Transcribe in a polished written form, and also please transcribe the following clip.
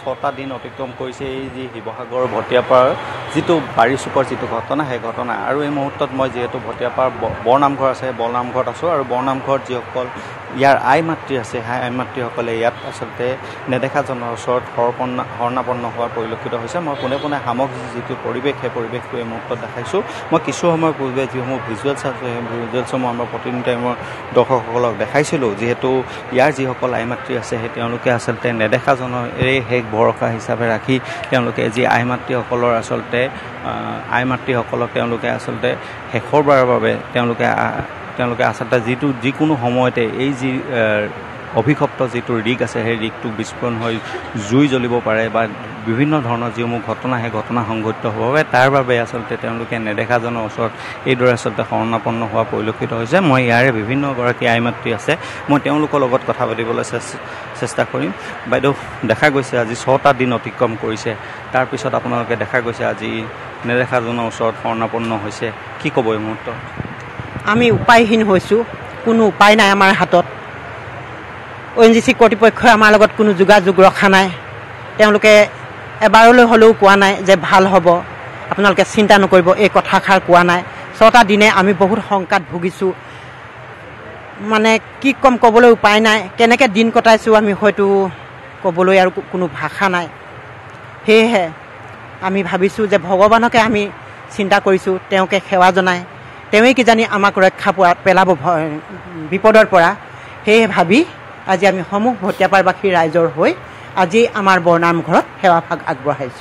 6টা দিন অতিক্ৰম কৰিছে এই যি শিৱসাগৰ ভটিয়াপাৰ যিটো বাৰী চুকৰ যিটো ঘটনা সেই ঘটনা আৰু এই মুহূৰ্তত মই যিহেতু ভটিয়াপাৰ বৰনামঘৰ আছে বৰনামঘৰত আছোঁ আৰু বৰনামঘৰত যিসকল ইয়াৰ আই মাতৃ আছে সেই আই মাতৃসকলে ইয়াত আচলতে নেদেখাজনৰ ওচৰত শৰণাপন্ন হোৱা পৰিলক্ষিত হৈছে। মই পোনে পোনে সামগ্ৰিক যিটো পৰিৱেশ সেই পৰিৱেশটো এই মুহূৰ্তত দেখাইছোঁ। মই কিছু সময়ৰ পূৰ্বে যিসমূহ ভিজুৱেলছ আছে সেই ভিজুৱেলছসমূহ আমাৰ প্ৰতিনিধি টাইমৰ দৰ্শকসকলক দেখাইছিলোঁ। যিহেতু ইয়াৰ যিসকল আই মাতৃ আছে সেই তেওঁলোকে আচলতে নেদেখাজনৰ এই শেষ ভৰসা হিচাপে ৰাখি তেওঁলোকে যি আই মাতৃসকলৰ আচলতে আই মাতৃসকলক তেওঁলোকে আচলতে শেষৰবাৰৰ বাবে তেওঁলোকে আচলতে যিকোনো সময়তে এই যি অভিশপ্ত যিটো ৰিগ আছে সেই ৰিগটো বিস্ফোৰণ হৈ জুই জ্বলিব পাৰে বা বিভিন্ন ধৰণৰ যিসমূহ ঘটনা সেই ঘটনা সংঘটিত হ'ব পাৰে তাৰ বাবে আচলতে তেওঁলোকে নেদেখাজনৰ ওচৰত এইদৰে আচলতে শৰণাপন্ন হোৱা পৰিলক্ষিত হৈছে। মই ইয়াৰে বিভিন্নগৰাকী আই মাতৃ আছে, মই তেওঁলোকৰ লগত কথা পাতিবলৈ চেষ্টা কৰিম। বাইদেউ, দেখা গৈছে আজি 6টা দিন অতিক্ৰম কৰিছে, তাৰপিছত আপোনালোকে দেখা গৈছে আজি নেদেখাজনৰ ওচৰত শৰণাপন্ন হৈছে, কি ক'ব এই মুহূৰ্তত? আমি উপায়হীন হৈছোঁ, কোনো উপায় নাই আমাৰ হাতত। ONGC কৰ্তৃপক্ষই আমাৰ লগত কোনো যোগাযোগ ৰখা নাই। তেওঁলোকে এবাৰলৈ হ'লেও কোৱা নাই যে ভাল হ'ব, আপোনালোকে চিন্তা নকৰিব, এই কথাষাৰ কোৱা নাই। 6টা দিনে আমি বহুত শংকাত ভুগিছোঁ, মানে কি ক'ম, ক'বলৈ উপায় নাই। কেনেকৈ দিন কটাইছোঁ আমি হয়তো ক'বলৈ আৰু কোনো ভাষা নাই। সেয়েহে আমি ভাবিছোঁ যে ভগৱানকে আমি চিন্তা কৰিছোঁ, তেওঁকে সেৱা জনাই তেওঁৱেই কিজানি আমাক ৰক্ষা পেলাব বিপদৰ পৰা। সেয়ে ভাবি আজি আমি সমূহ ভটিয়াপাৰবাসী ৰাইজৰ হৈ আজি আমাৰ বৰনামঘৰত সেৱাভাগ আগবঢ়াইছোঁ।